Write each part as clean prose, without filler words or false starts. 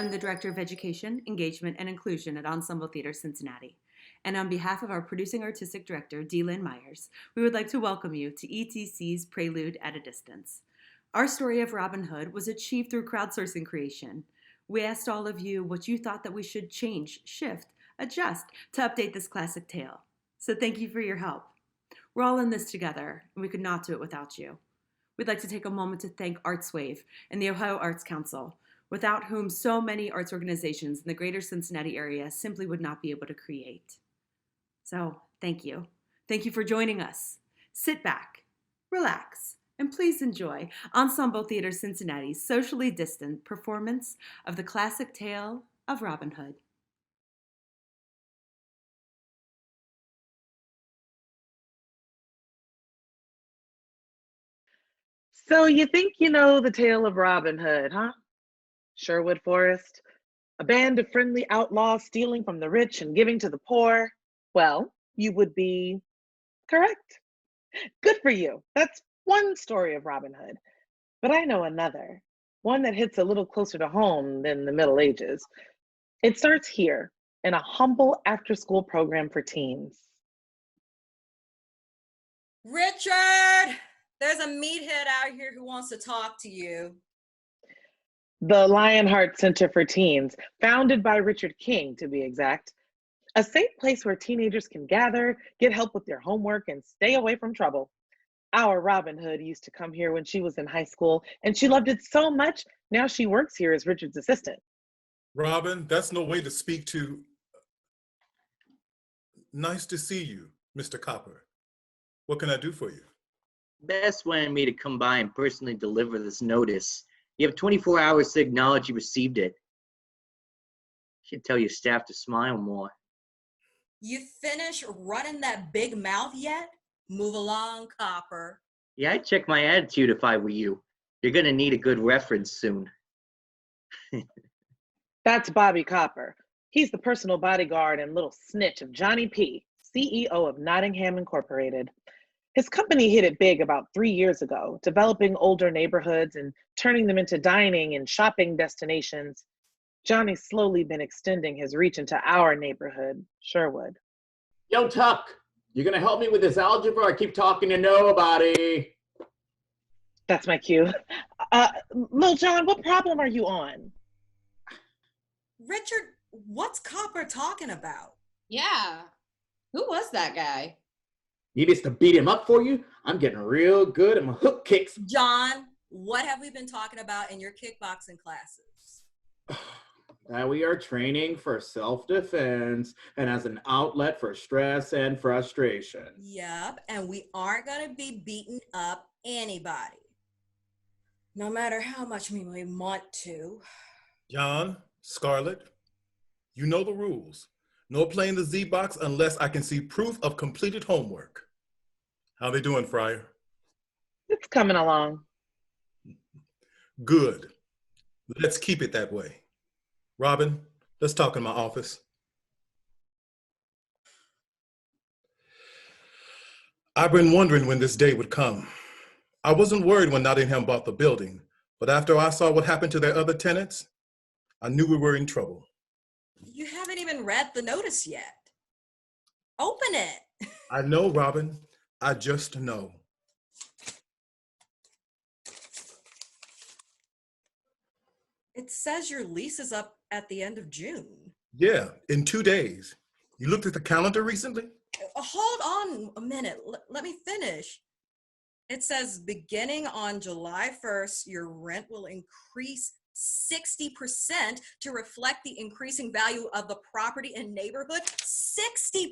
I'm the Director of Education, Engagement, and Inclusion at Ensemble Theater Cincinnati. And on behalf of our producing artistic director, D. Lynn Myers, we would like to welcome you to ETC's Prelude-at-a-Distance. Our story of Robin Hood was achieved through crowdsourcing creation. We asked all of you what you thought that we should change, shift, adjust to update this classic tale. So thank you for your help. We're all in this together, and we could not do it without you. We'd like to take a moment to thank ArtsWave and the Ohio Arts Council, without whom so many arts organizations in the greater Cincinnati area simply would not be able to create. So, thank you. Thank you for joining us. Sit back, relax, and please enjoy Ensemble Theater Cincinnati's socially distant performance of the classic tale of Robin Hood. So you think you know the tale of Robin Hood, huh? Sherwood Forest, a band of friendly outlaws stealing from the rich and giving to the poor. Well, you would be correct. Good for you. That's one story of Robin Hood. But I know another, one that hits a little closer to home than the Middle Ages. It starts here in a humble after-school program for teens. Richard, there's a meathead out here who wants to talk to you. The LIONHEART Center for Teens, founded by Richard King, to be exact. A safe place where teenagers can gather, get help with their homework, and stay away from trouble. Our Robin Hood used to come here when she was in high school, and she loved it so much, now she works here as Richard's assistant. Robin, that's no way to speak to... Nice to see you, Mr. Copper. What can I do for you? Bess wanted me to come by and personally deliver this notice. You have 24 hours to acknowledge you received it. Should tell your staff to smile more. You finished running that big mouth yet? Move along, Copper. Yeah, I'd check my attitude if I were you. You're gonna need a good reference soon. That's Bobby Copper. He's the personal bodyguard and little snitch of Johnny P., CEO of Nottingham Incorporated. His company hit it big about 3 years ago, developing older neighborhoods and turning them into dining and shopping destinations. Johnny's slowly been extending his reach into our neighborhood, Sherwood. Yo, Tuck, you gonna help me with this algebra? I keep talking to nobody. That's my cue. Lil John, what problem are you on? Richard, what's Copper talking about? Yeah, who was that guy? Need us to beat him up for you? I'm getting real good at my hook kicks. John, what have we been talking about in your kickboxing classes? That we are training for self-defense and as an outlet for stress and frustration. Yep, and we aren't gonna be beating up anybody. No matter how much we may want to. John, Scarlett, you know the rules. No playing the Z-Box unless I can see proof of completed homework. How they doing, Friar? It's coming along. Good. Let's keep it that way. Robin, let's talk in my office. I've been wondering when this day would come. I wasn't worried when Nottingham bought the building, but after I saw what happened to their other tenants, I knew we were in trouble. You haven't even read the notice yet. Open it. I know, Robin. I just know. It says your lease is up at the end of June. Yeah, in 2 days. You looked at the calendar recently? Hold on a minute. Let me finish. It says beginning on July 1st, your rent will increase 60% to reflect the increasing value of the property and neighborhood. 60%?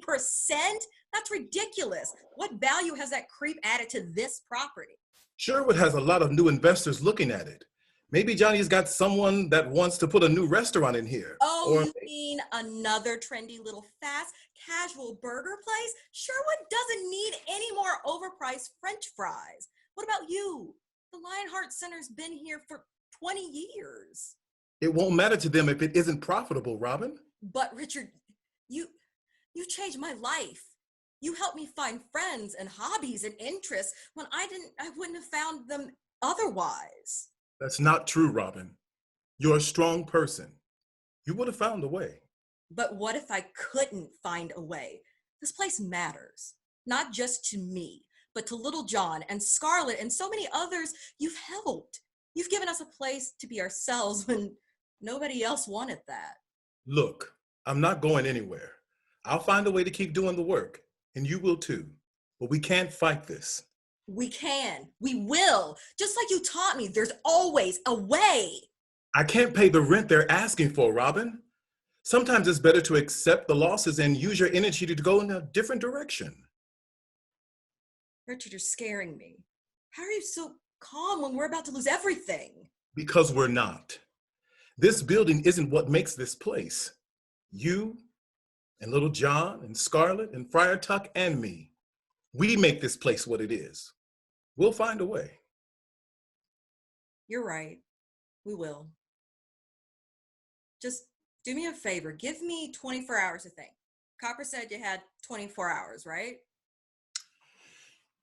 That's ridiculous. What value has that creep added to this property? Sherwood has a lot of new investors looking at it. Maybe Johnny's got someone that wants to put a new restaurant in here. Oh, you mean another trendy little fast casual burger place? Sherwood doesn't need any more overpriced French fries. What about you? The Lionheart Center's been here for 20 years. It won't matter to them if it isn't profitable, Robin. But Richard, you changed my life. You helped me find friends and hobbies and interests when I wouldn't have found them otherwise. That's not true, Robin. You're a strong person. You would have found a way. But what if I couldn't find a way? This place matters, not just to me, but to Little John and Scarlett and so many others you've helped. You've given us a place to be ourselves when nobody else wanted that. Look, I'm not going anywhere. I'll find a way to keep doing the work, and you will too. But we can't fight this. We can. We will. Just like you taught me, there's always a way. I can't pay the rent they're asking for, Robin. Sometimes it's better to accept the losses and use your energy to go in a different direction. Richard, you're scaring me. How are you so calm when we're about to lose everything? Because we're not. This building isn't what makes this place. You and Little John and Scarlett and Friar Tuck and me. We make this place what it is. We'll find a way. You're right. We will. Just do me a favor. Give me 24 hours to think. Copper said you had 24 hours, right?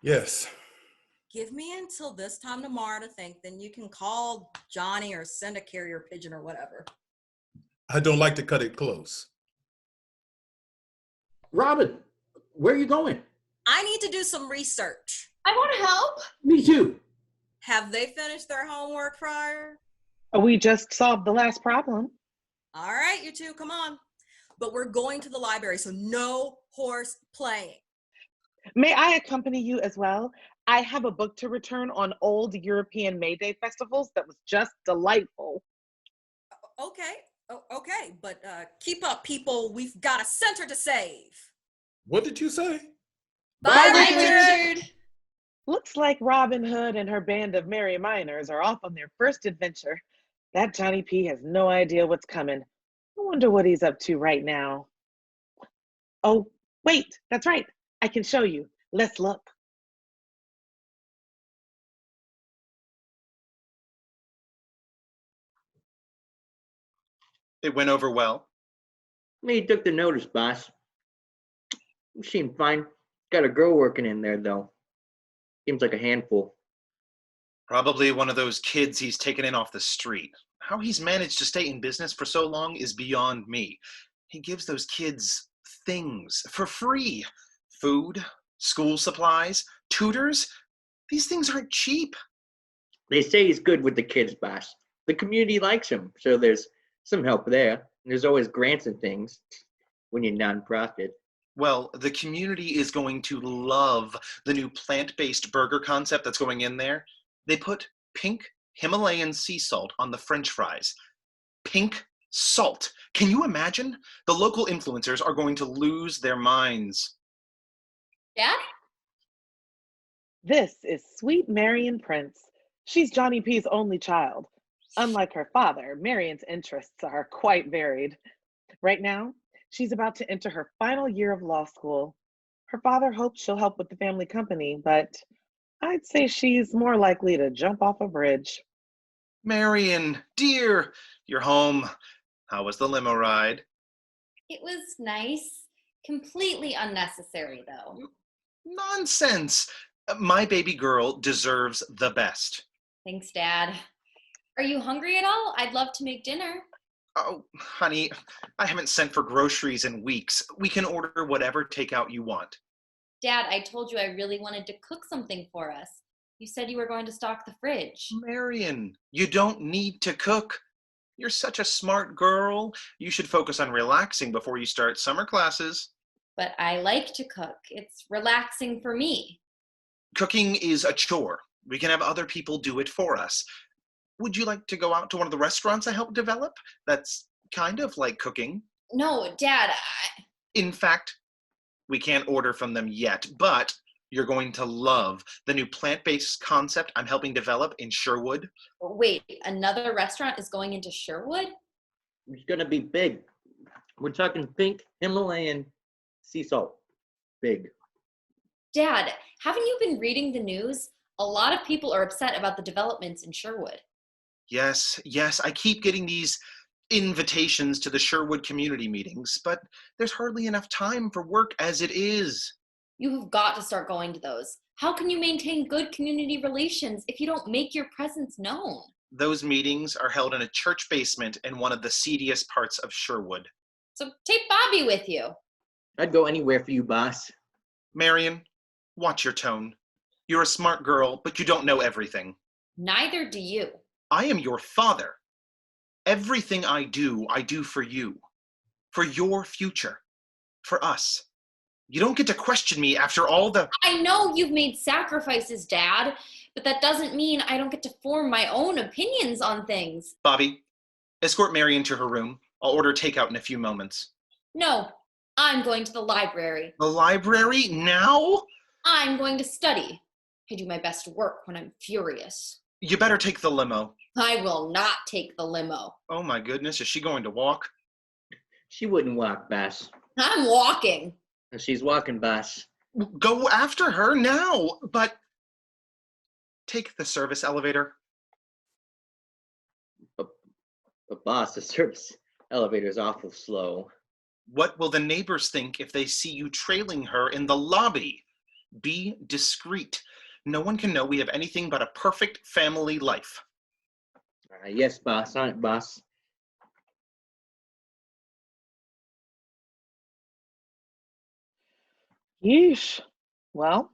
Yes. Give me until this time tomorrow to think, then you can call Johnny or send a carrier pigeon or whatever. I don't like to cut it close. Robin, where are you going? I need to do some research. I want to help. Me too. Have they finished their homework, Friar? We just solved the last problem. All right, you two, come on. But we're going to the library, so no horse playing. May I accompany you as well? I have a book to return on old European May Day festivals that was just delightful. Okay, but keep up, people. We've got a center to save. What did you say? Bye, Bye, Richard. Looks like Robin Hood and her band of merry miners are off on their first adventure. That Johnny P has no idea what's coming. I wonder what he's up to right now. Oh, wait, that's right. I can show you. Let's look. It went over well. Me took the notice, boss. You seem fine. Got a girl working in there, though. Seems like a handful. Probably one of those kids he's taken in off the street. How he's managed to stay in business for so long is beyond me. He gives those kids things for free. Food, school supplies, tutors. These things aren't cheap. They say he's good with the kids, boss. The community likes him, so there's some help there. There's always grants and things when you're nonprofit. Well, the community is going to love the new plant-based burger concept that's going in there. They put pink Himalayan sea salt on the French fries. Pink salt. Can you imagine? The local influencers are going to lose their minds. Dad? This is sweet Marion Prince. She's Johnny P's only child. Unlike her father, Marion's interests are quite varied. Right now, she's about to enter her final year of law school. Her father hopes she'll help with the family company, but I'd say she's more likely to jump off a bridge. Marion, dear, you're home. How was the limo ride? It was nice. Completely unnecessary, though. Nonsense. My baby girl deserves the best. Thanks, Dad. Are you hungry at all? I'd love to make dinner. Oh, honey, I haven't sent for groceries in weeks. We can order whatever takeout you want. Dad, I told you I really wanted to cook something for us. You said you were going to stock the fridge. Marion, you don't need to cook. You're such a smart girl. You should focus on relaxing before you start summer classes. But I like to cook. It's relaxing for me. Cooking is a chore. We can have other people do it for us. Would you like to go out to one of the restaurants I helped develop? That's kind of like cooking. No, Dad, In fact, we can't order from them yet, but you're going to love the new plant-based concept I'm helping develop in Sherwood. Wait, another restaurant is going into Sherwood? It's gonna be big. We're talking pink Himalayan sea salt. Big. Dad, haven't you been reading the news? A lot of people are upset about the developments in Sherwood. Yes, I keep getting these invitations to the Sherwood community meetings, but there's hardly enough time for work as it is. You have got to start going to those. How can you maintain good community relations if you don't make your presence known? Those meetings are held in a church basement in one of the seediest parts of Sherwood. So take Bobby with you. I'd go anywhere for you, boss. Marion, watch your tone. You're a smart girl, but you don't know everything. Neither do you. I am your father. Everything I do for you. For your future. For us. You don't get to question me after all the... I know you've made sacrifices, Dad, but that doesn't mean I don't get to form my own opinions on things. Bobby, escort Marion to her room. I'll order takeout in a few moments. No, I'm going to the library. The library? Now? I'm going to study. I do my best work when I'm furious. You better take the limo. I will not take the limo. Oh my goodness, is she going to walk? She wouldn't walk, boss. I'm walking. She's walking, boss. Go after her now, but take the service elevator. But boss, the service elevator's awful slow. What will the neighbors think if they see you trailing her in the lobby? Be discreet. No one can know we have anything but a perfect family life. Yes, boss. On it, boss. Yeesh. Well,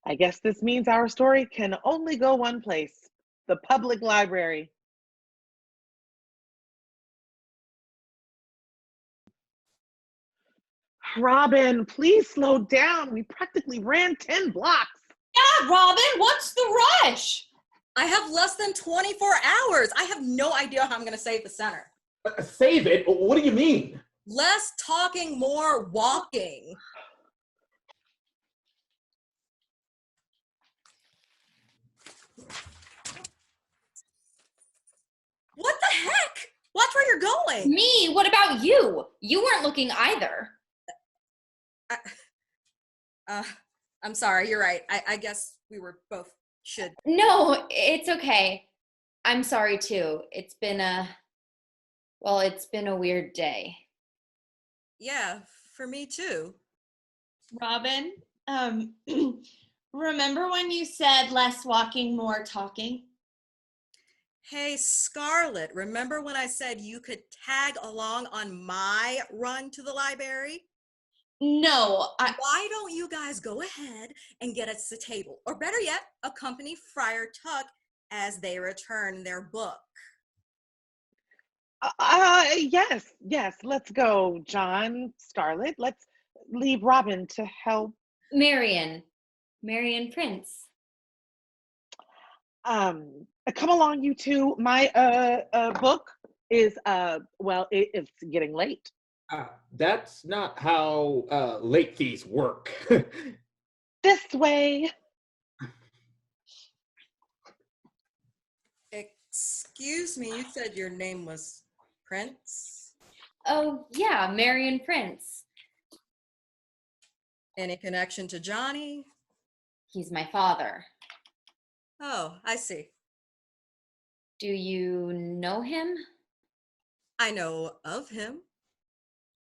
I guess this means our story can only go one place, the public library. Robin, please slow down. We practically ran 10 blocks. Yeah, Robin, what's the rush? I have less than 24 hours. I have no idea how I'm going to save the center. Save it? What do you mean? Less talking, more walking. What the heck? Watch where you're going. Me? What about you? You weren't looking either. I'm sorry, you're right. I guess we were both should. No, it's okay. I'm sorry too. It's been a weird day. Yeah, for me too. Robin, remember when you said less walking, more talking? Hey, Scarlett, remember when I said you could tag along on my run to the library? No, Why don't you guys go ahead and get us a table? Or better yet, accompany Friar Tuck as they return their book. Yes, let's go, John, Scarlett. Let's leave Robin to help. Marion Prince. Come along, you two. My book is it's getting late. That's not how late fees work. This way. Excuse me, you said your name was Prince? Oh, yeah, Marion Prince. Any connection to Johnny? He's my father. Oh, I see. Do you know him? I know of him.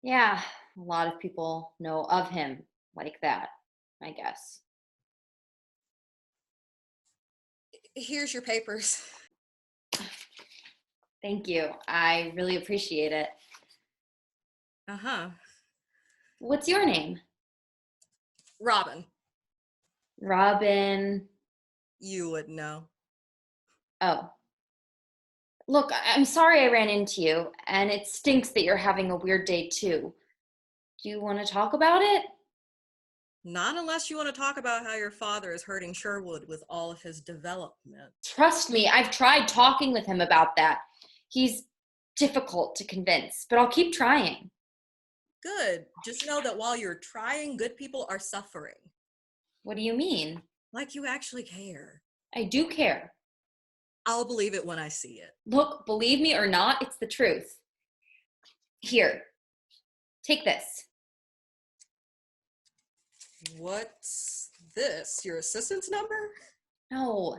Yeah, a lot of people know of him like that, I guess. Here's your papers. Thank you. I really appreciate it. Uh-huh. What's your name? Robin. Robin. You would know. Oh. Look, I'm sorry I ran into you, and it stinks that you're having a weird day too. Do you want to talk about it? Not unless you want to talk about how your father is hurting Sherwood with all of his development. Trust me, I've tried talking with him about that. He's difficult to convince, but I'll keep trying. Good. Just know that while you're trying, good people are suffering. What do you mean? Like you actually care. I do care. I'll believe it when I see it. Look, believe me or not, it's the truth. Here, take this. What's this? Your assistant's number? No,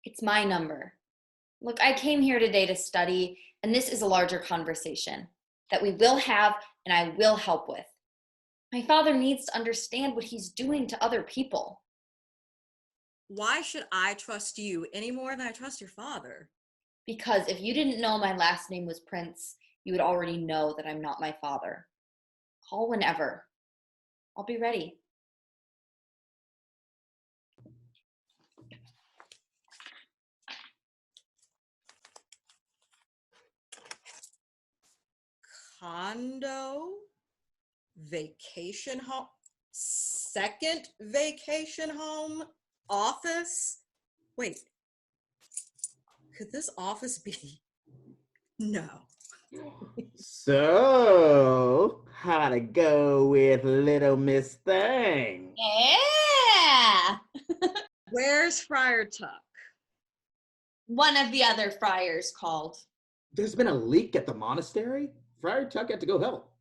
it's my number. Look, I came here today to study, and this is a larger conversation that we will have and I will help with. My father needs to understand what he's doing to other people. Why should I trust you any more than I trust your father? Because if you didn't know my last name was Prince, you would already know that I'm not my father. Call whenever. I'll be ready. Condo, vacation home, second vacation home, office. Wait, could this office be? No. So, how'd it go with little Miss Thing? Yeah. Where's Friar Tuck? One of the other friars called. There's been a leak at the monastery? Friar Tuck had to go help.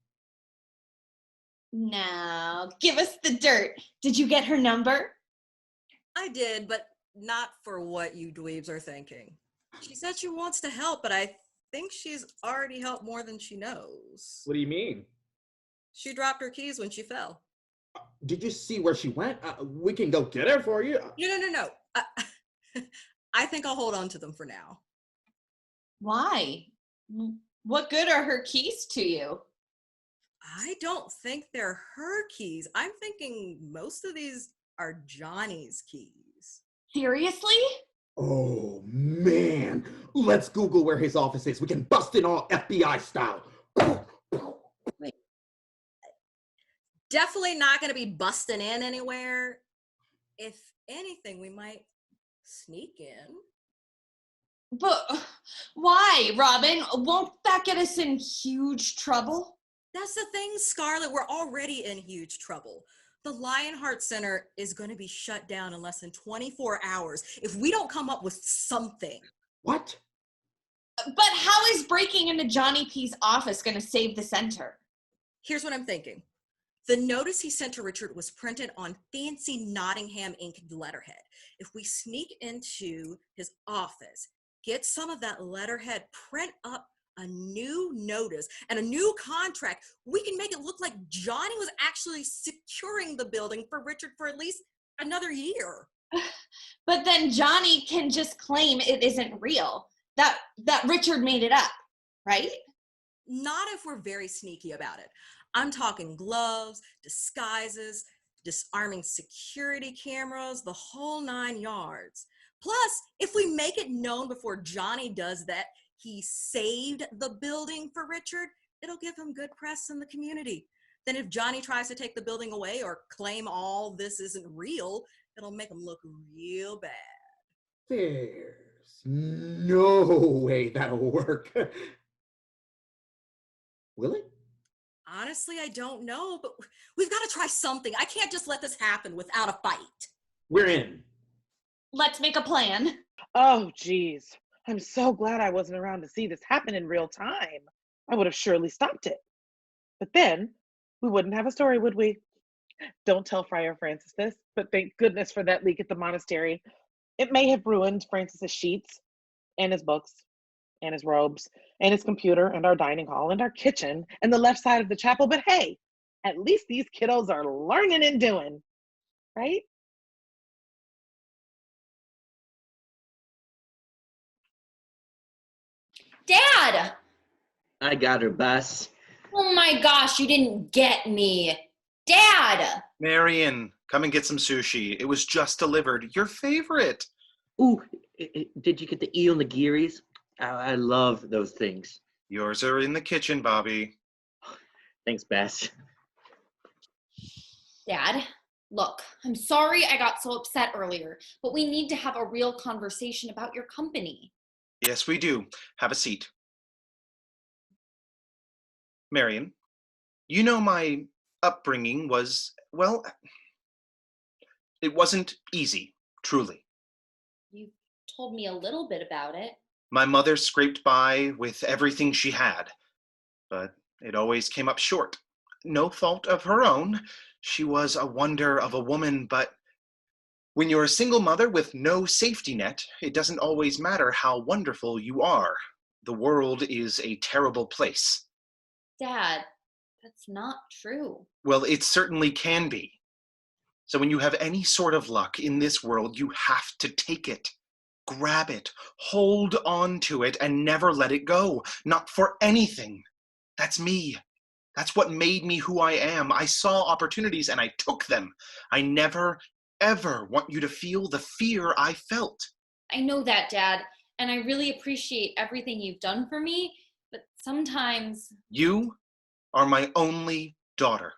Now, give us the dirt. Did you get her number? I did, but not for what you dweebs are thinking. She said she wants to help, but I think she's already helped more than she knows. What do you mean? She dropped her keys when she fell. Did you see where she went? We can go get her for you. No. I think I'll hold on to them for now. Why? What good are her keys to you? I don't think they're her keys. I'm thinking most of these are Johnny's keys. Seriously? Oh, man. Let's Google where his office is. We can bust it all FBI style. Definitely not going to be busting in anywhere. If anything, we might sneak in. But why, Robin? Won't that get us in huge trouble? That's the thing, Scarlett. We're already in huge trouble. The LIONHEART Center is going to be shut down in less than 24 hours if we don't come up with something. What? But how is breaking into Johnny P's office going to save the center? Here's what I'm thinking. The notice he sent to Richard was printed on fancy Nottingham ink letterhead. If we sneak into his office, get some of that letterhead, print up a new notice and a new contract, we can make it look like Johnny was actually securing the building for Richard for at least another year. But then Johnny can just claim it isn't real, that Richard made it up, right? Not if we're very sneaky about it. I'm talking gloves, disguises, disarming security cameras, the whole 9 yards. Plus, if we make it known before Johnny does that he saved the building for Richard, it'll give him good press in the community. Then if Johnny tries to take the building away or claim all this isn't real, it'll make him look real bad. There's no way that'll work. Will it? Honestly, I don't know, but we've got to try something. I can't just let this happen without a fight. We're in. Let's make a plan. Oh, geez. I'm so glad I wasn't around to see this happen in real time. I would have surely stopped it. But then we wouldn't have a story, would we? Don't tell Friar Francis this, but thank goodness for that leak at the monastery. It may have ruined Francis's sheets and his books and his robes and his computer and our dining hall and our kitchen and the left side of the chapel. But hey, at least these kiddos are learning and doing, right? Dad! I got her, boss. Oh my gosh, you didn't get me. Dad! Marion, come and get some sushi. It was just delivered. Your favorite. Ooh, did you get the eel nigiris? I love those things. Yours are in the kitchen, Bobby. Thanks, Bass. Dad, look, I'm sorry I got so upset earlier, but we need to have a real conversation about your company. Yes, we do. Have a seat. Marion, you know my upbringing was, well, it wasn't easy, truly. You told me a little bit about it. My mother scraped by with everything she had, but it always came up short. No fault of her own. She was a wonder of a woman, but when you're a single mother with no safety net, it doesn't always matter how wonderful you are. The world is a terrible place. Dad, that's not true. Well, it certainly can be. So when you have any sort of luck in this world, you have to take it. grab it, hold on to it, and never let it go. Not for anything. That's me. That's what made me who I am. I saw opportunities and I took them. I never, ever want you to feel the fear I felt. I know that, Dad, and I really appreciate everything you've done for me, but sometimes... You are my only daughter,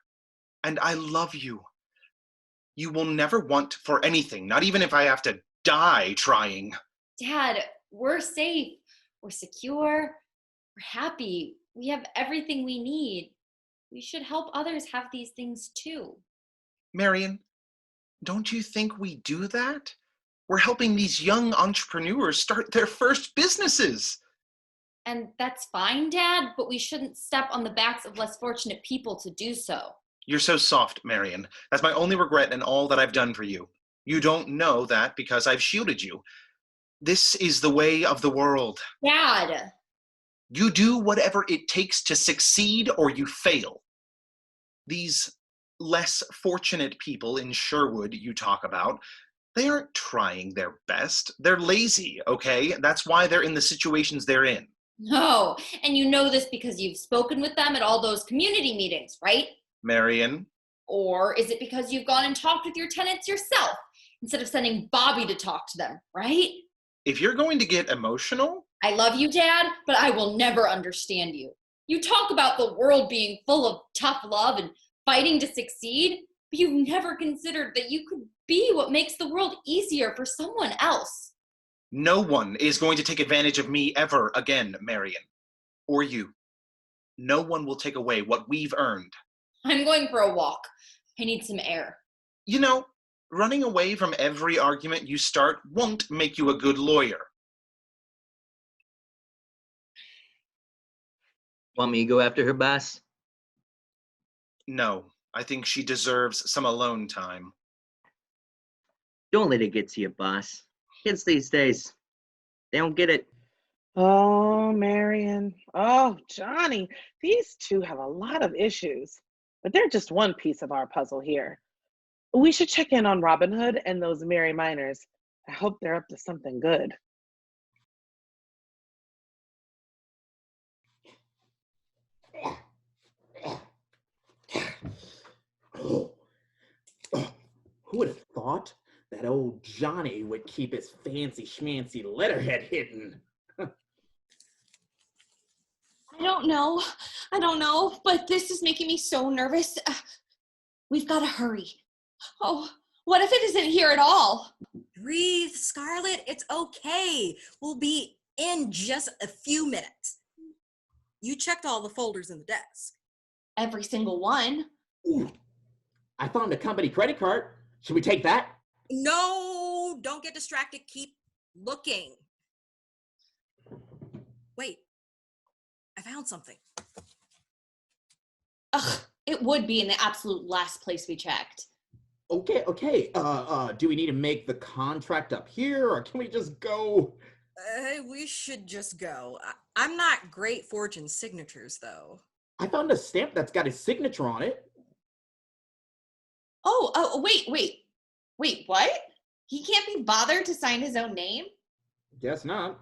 and I love you. You will never want for anything, not even if I have to die trying. Dad, we're safe, we're secure, we're happy, we have everything we need. We should help others have these things too. Marion, don't you think we do that? We're helping these young entrepreneurs start their first businesses. And that's fine, Dad, but we shouldn't step on the backs of less fortunate people to do so. You're so soft, Marion. That's my only regret in all that I've done for you. You don't know that because I've shielded you. This is the way of the world. Dad! You do whatever it takes to succeed or you fail. These less fortunate people in Sherwood you talk about, they aren't trying their best. They're lazy, okay? That's why they're in the situations they're in. No, and you know this because you've spoken with them at all those community meetings, right? Marion? Or is it because you've gone and talked with your tenants yourself instead of sending Bobby to talk to them, right? If you're going to get emotional... I love you, Dad, but I will never understand you. You talk about the world being full of tough love and fighting to succeed, but you've never considered that you could be what makes the world easier for someone else. No one is going to take advantage of me ever again, Marion. Or you. No one will take away what we've earned. I'm going for a walk. I need some air. You know, running away from every argument you start won't make you a good lawyer. Want me to go after her, boss? No, I think she deserves some alone time. Don't let it get to you, boss. Kids these days, they don't get it. Oh, Marion. Oh, Johnny. These two have a lot of issues, but they're just one piece of our puzzle here. We should check in on Robin Hood and those merry miners. I hope they're up to something good. Who would have thought that old Johnny would keep his fancy schmancy letterhead hidden? I don't know, but this is making me so nervous. We've got to hurry. Oh, what if it isn't here at all? Breathe, Scarlett. It's okay. We'll be in just a few minutes. You checked all the folders in the desk. Every single one. Ooh, I found a company credit card. Should we take that? No, don't get distracted. Keep looking. Wait, I found something. Ugh, it would be in the absolute last place we checked. Okay. Do we need to make the contract up here, or can we just go? We should just go. I'm not great forging signatures, though. I found a stamp that's got his signature on it. Oh, wait, what? He can't be bothered to sign his own name? Guess not.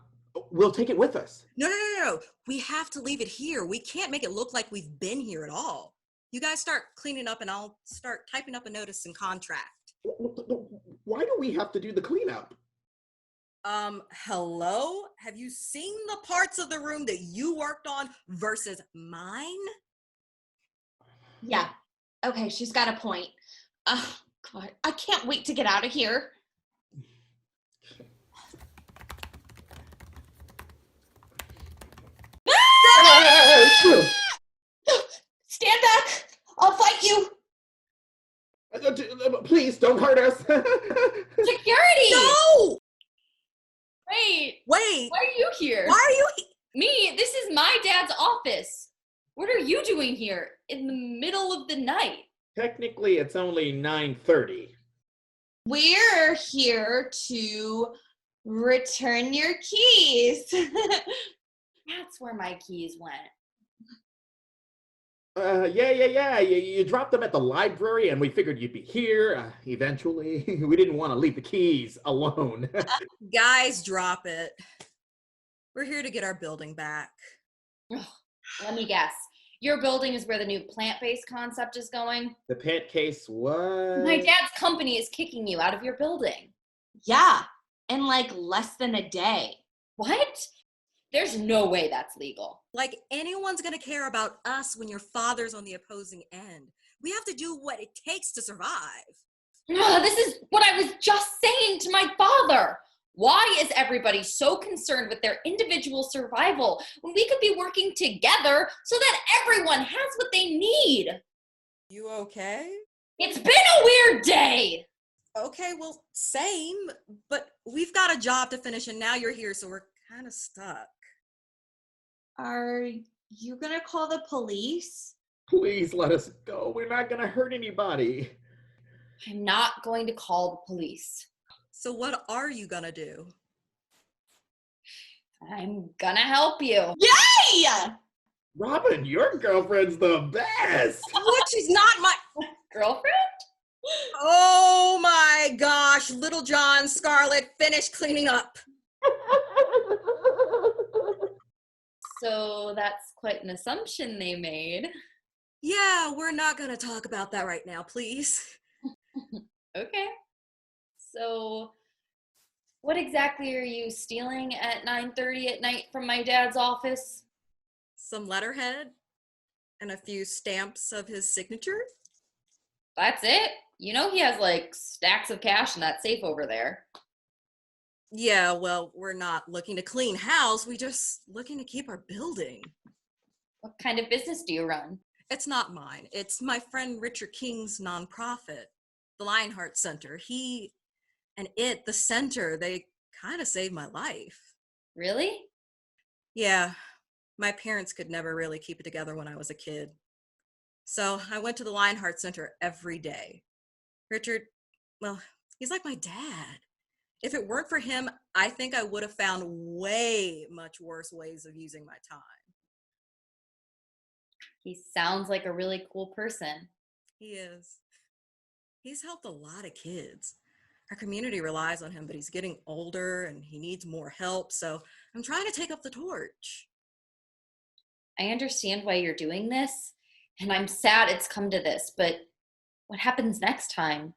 We'll take it with us. No. We have to leave it here. We can't make it look like we've been here at all. You guys start cleaning up and I'll start typing up a notice and contract. Why do we have to do the cleanup? Hello? Have you seen the parts of the room that you worked on versus mine? Yeah. Okay, she's got a point. Oh, God, I can't wait to get out of here. Stand back! I'll fight you! Please, don't hurt us. Security! No! Wait, Wait! why are you here? Why are you here? Me? This is my dad's office. What are you doing here in the middle of the night? Technically, it's only 9:30. We're here to return your keys. That's where my keys went. Yeah. You dropped them at the library, and we figured you'd be here eventually. We didn't want to leave the keys alone. Guys, drop it. We're here to get our building back. Ugh, let me guess. Your building is where the new plant-based concept is going? The pet case was... My dad's company is kicking you out of your building. Yeah, in like less than a day. What? There's no way that's legal. Like anyone's gonna care about us when your father's on the opposing end. We have to do what it takes to survive. Ugh, this is what I was just saying to my father. Why is everybody so concerned with their individual survival when we could be working together so that everyone has what they need? You okay? It's been a weird day. Okay, well, same, but we've got a job to finish and now you're here, so we're kind of stuck. Are you gonna call the police? Please let us go. We're not gonna hurt anybody. I'm not going to call the police. So what are you gonna do? I'm gonna help you. Yay! Robin, your girlfriend's the best. What? She's not my Girlfriend? Oh my gosh, Little John, Scarlett, finish cleaning up. So that's quite an assumption they made. Yeah, we're not gonna talk about that right now, please. Okay. So what exactly are you stealing at 9:30 at night from my dad's office? Some letterhead and a few stamps of his signature. That's it? You know he has like stacks of cash in that safe over there. Yeah, well, we're not looking to clean house. We just looking to keep our building. What kind of business do you run? It's not mine. It's my friend Richard King's nonprofit, the LIONHEART Center. He and the center, they kind of saved my life. Really? Yeah, my parents could never really keep it together when I was a kid. So I went to the LIONHEART Center every day. Richard, well, he's like my dad. If it weren't for him, I think I would have found way much worse ways of using my time. He sounds like a really cool person. He is. He's helped a lot of kids. Our community relies on him, but he's getting older and he needs more help, so I'm trying to take up the torch. I understand why you're doing this, and I'm sad it's come to this, but what happens next time?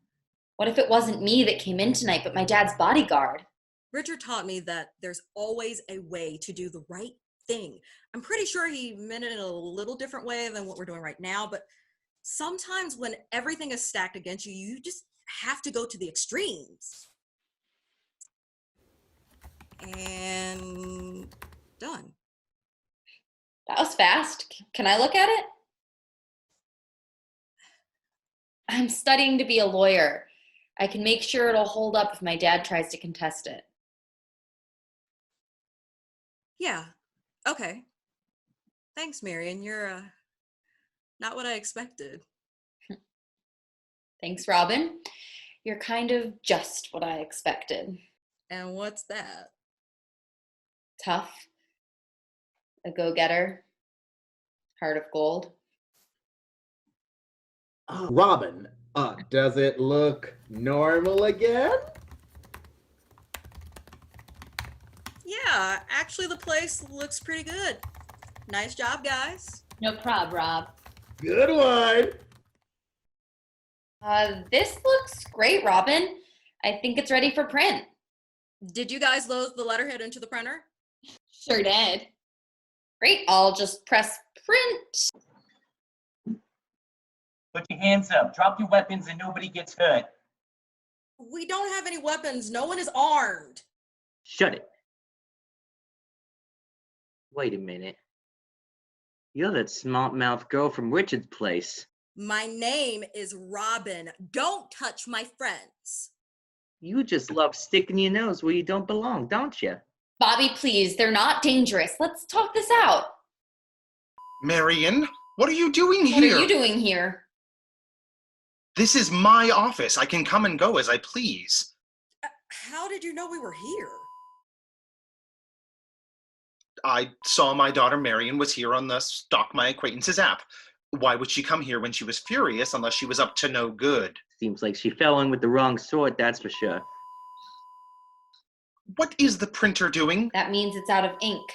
What if it wasn't me that came in tonight, but my dad's bodyguard? Richard taught me that there's always a way to do the right thing. I'm pretty sure he meant it in a little different way than what we're doing right now, but sometimes when everything is stacked against you, you just have to go to the extremes. And done. That was fast. Can I look at it? I'm studying to be a lawyer. I can make sure it'll hold up if my dad tries to contest it. Yeah, okay. Thanks, Marion. You're not what I expected. Thanks, Robin. You're kind of just what I expected. And what's that? Tough, a go-getter, heart of gold. Robin, does it look normal again? Yeah, actually the place looks pretty good. Nice job, guys. No prob, Rob. Good one. This looks great, Robin. I think it's ready for print. Did you guys load the letterhead into the printer? Sure did. Great, I'll just press print. Put your hands up, drop your weapons, and nobody gets hurt. We don't have any weapons. No one is armed. Shut it. Wait a minute. You're that smart-mouthed girl from Richard's place. My name is Robin. Don't touch my friends. You just love sticking your nose where you don't belong, don't you? Bobby, please, they're not dangerous. Let's talk this out. Marion, what are you doing What here? are you doing here? This is my office. I can come and go as I please. How did you know we were here? I saw my daughter Marion was here on the Stalk My Acquaintances app. Why would she come here when she was furious unless she was up to no good? Seems like she fell in with the wrong sort, that's for sure. What is the printer doing? That means it's out of ink.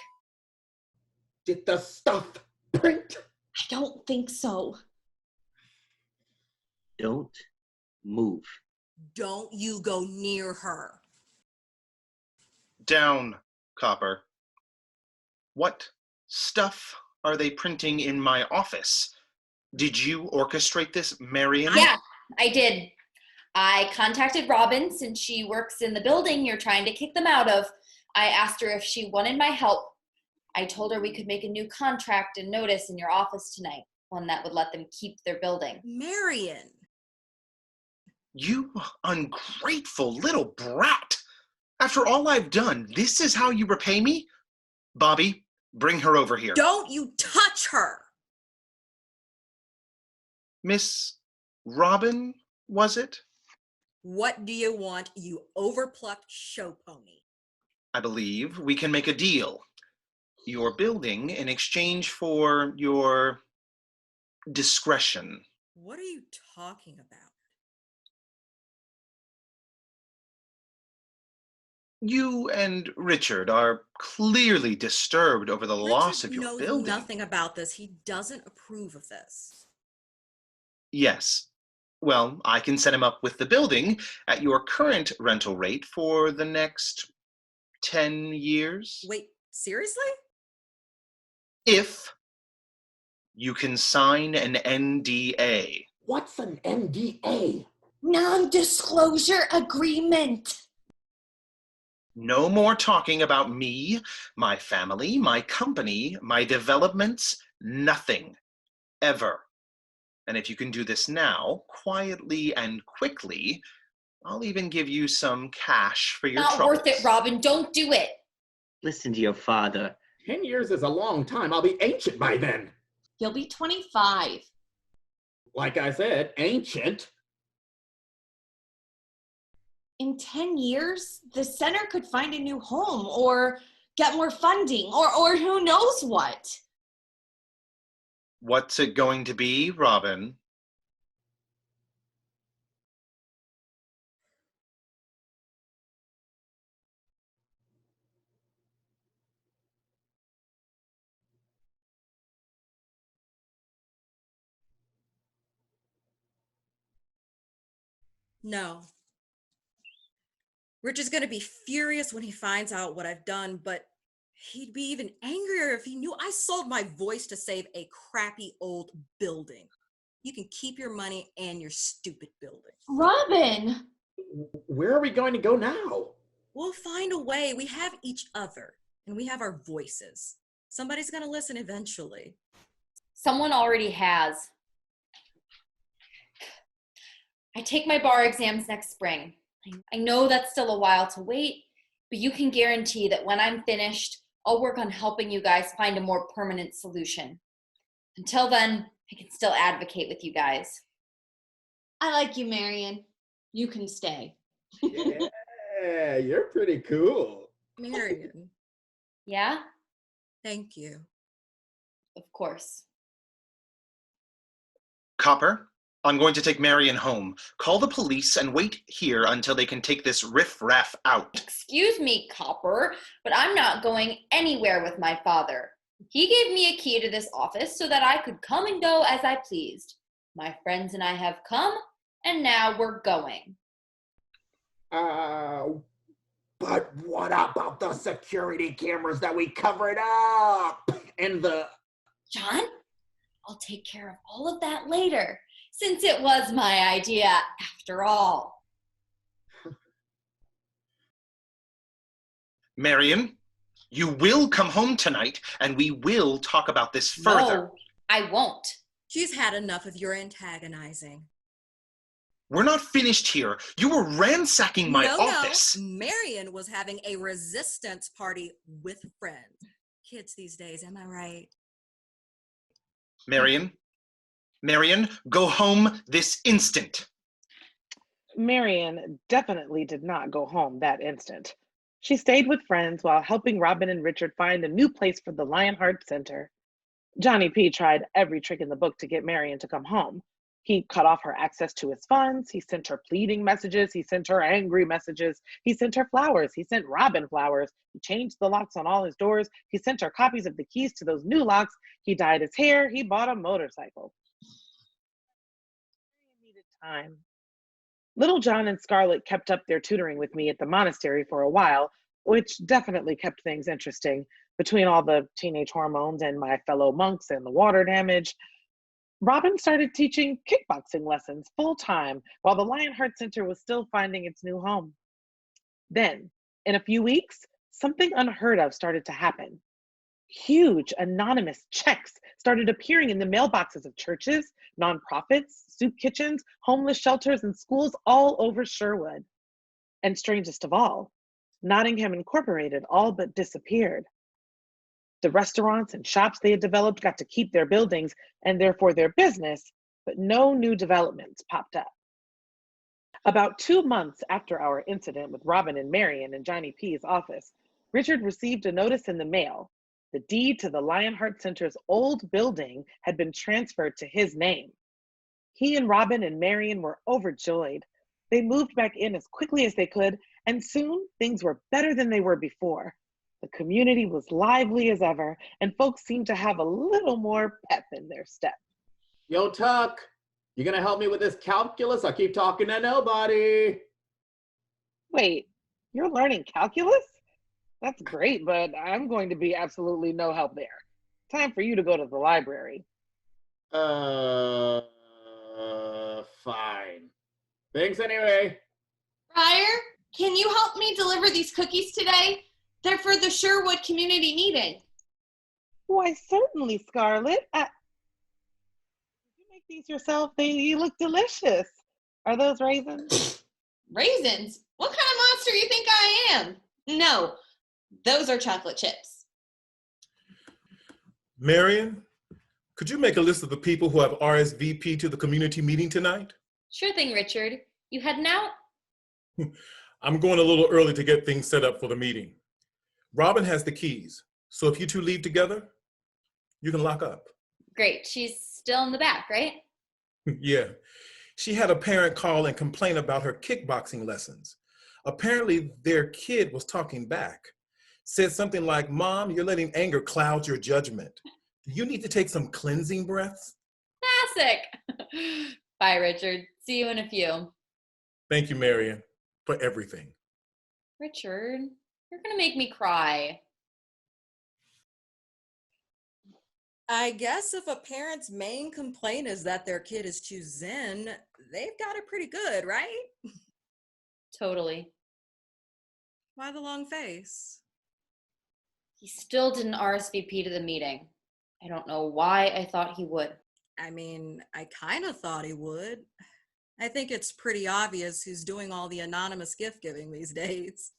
Did the stuff print? I don't think so. Don't move. Don't you go near her. Down, Copper. What stuff are they printing in my office? Did you orchestrate this, Marion? Yeah, I did. I contacted Robin since she works in the building you're trying to kick them out of. I asked her if she wanted my help. I told her we could make a new contract and notice in your office tonight, one that would let them keep their building. Marion. You ungrateful little brat. After all I've done, this is how you repay me? Bobby, bring her over here. Don't you touch her. Miss Robin, was it? What do you want, you overplucked show pony? I believe we can make a deal. Your building in exchange for your discretion. What are you talking about? You and Richard are clearly disturbed over the loss of your knows building. Nothing about this. He doesn't approve of this. Yes. Well, I can set him up with the building at your current rental rate for the next 10 years. Wait, seriously? If you can sign an NDA. What's an NDA? Non-disclosure agreement. No more talking about me, my family, my company, my developments, nothing. Ever. And if you can do this now, quietly and quickly, I'll even give you some cash for your Not troubles. worth it, Robin. Don't do it. Listen to your father. 10 years is a long time. I'll be ancient by then. You'll be 25. Like I said, ancient. In 10 years, the center could find a new home or get more funding or who knows what. What's it going to be, Robin? No. Richard's going to be furious when he finds out what I've done, but he'd be even angrier if he knew I sold my voice to save a crappy old building. You can keep your money and your stupid building. Robin! Where are we going to go now? We'll find a way. We have each other, and we have our voices. Somebody's going to listen eventually. Someone already has. I take my bar exams next spring. I know that's still a while to wait, but you can guarantee that when I'm finished, I'll work on helping you guys find a more permanent solution. Until then, I can still advocate with you guys. I like you, Marion. You can stay. Yeah, you're pretty cool. Marion, Yeah? thank you. Of course. Copper, I'm going to take Marion home. Call the police and wait here until they can take this riff-raff out. Excuse me, Copper, but I'm not going anywhere with my father. He gave me a key to this office so that I could come and go as I pleased. My friends and I have come, and now we're going. But what about the security cameras that we covered up? And the... John, I'll take care of all of that later, since it was my idea after all. Marion, you will come home tonight, and we will talk about this further. No, I won't. She's had enough of your antagonizing. We're not finished here. You were ransacking my office. No. Marion was having a resistance party with friends. Kids these days, am I right? Marion, go home this instant. Marion definitely did not go home that instant. She stayed with friends while helping Robin and Richard find a new place for the Lionheart Center. Johnny P tried every trick in the book to get Marion to come home. He cut off her access to his funds. He sent her pleading messages. He sent her angry messages. He sent her flowers. He sent Robin flowers. He changed the locks on all his doors. He sent her copies of the keys to those new locks. He dyed his hair. He bought a motorcycle. He needed time. Little John and Scarlett kept up their tutoring with me at the monastery for a while, which definitely kept things interesting between all the teenage hormones and my fellow monks and the water damage. Robin started teaching kickboxing lessons full time while the Lionheart Center was still finding its new home. Then, in a few weeks, something unheard of started to happen. Huge anonymous checks started appearing in the mailboxes of churches, nonprofits, soup kitchens, homeless shelters, and schools all over Sherwood. And strangest of all, Nottingham Incorporated all but disappeared. The restaurants and shops they had developed got to keep their buildings and therefore their business, but no new developments popped up. About 2 months after our incident with Robin and Marion in Johnny P's office, Richard received a notice in the mail. The deed to the Lionheart Center's old building had been transferred to his name. He and Robin and Marion were overjoyed. They moved back in as quickly as they could, and soon things were better than they were before. The community was lively as ever, and folks seemed to have a little more pep in their step. Yo, Tuck, you gonna help me with this calculus? I keep talking to nobody. Wait, you're learning calculus? That's great, but I'm going to be absolutely no help there. Time for you to go to the library. Fine. Thanks anyway. Briar, can you help me deliver these cookies today? They're for the Sherwood community meeting. Why, certainly, Scarlett. Did you make these yourself? You look delicious. Are those raisins? Raisins? What kind of monster you think I am? No, those are chocolate chips. Marion, could you make a list of the people who have RSVP to the community meeting tonight? Sure thing, Richard. You heading out? I'm going a little early to get things set up for the meeting. Robin has the keys, so if you two leave together, you can lock up. Great. She's still in the back, right? Yeah. She had a parent call and complain about her kickboxing lessons. Apparently, their kid was talking back. Said something like, "Mom, you're letting anger cloud your judgment. Do you need to take some cleansing breaths?" Classic. Bye, Richard. See you in a few. Thank you, Marion, for everything. Richard, you're going to make me cry. I guess if a parent's main complaint is that their kid is too zen, they've got it pretty good, right? Totally. Why the long face? He still didn't RSVP to the meeting. I don't know why I thought he would. I mean, I kind of thought he would. I think it's pretty obvious who's doing all the anonymous gift giving these days.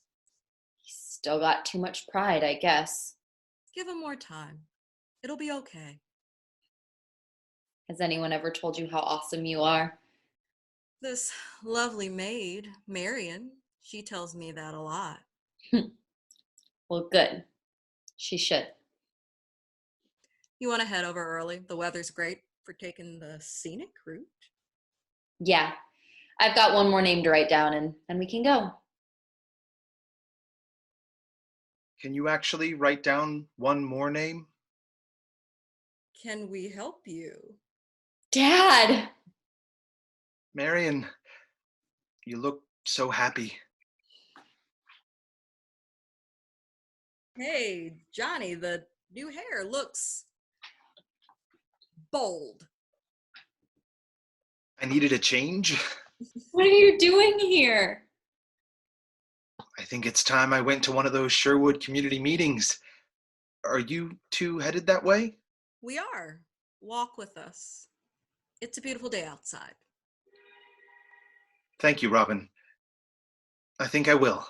He's still got too much pride, I guess. Give him more time. It'll be okay. Has anyone ever told you how awesome you are? This lovely maid, Marion, she tells me that a lot. Well, good. She should. You want to head over early? The weather's great for taking the scenic route. Yeah. I've got one more name to write down and then we can go. Can you actually write down one more name? Can we help you? Dad! Marion, you look so happy. Hey, Johnny, the new hair looks bold. I needed a change. What are you doing here? I think it's time I went to one of those Sherwood community meetings. Are you two headed that way? We are. Walk with us. It's a beautiful day outside. Thank you, Robin. I think I will.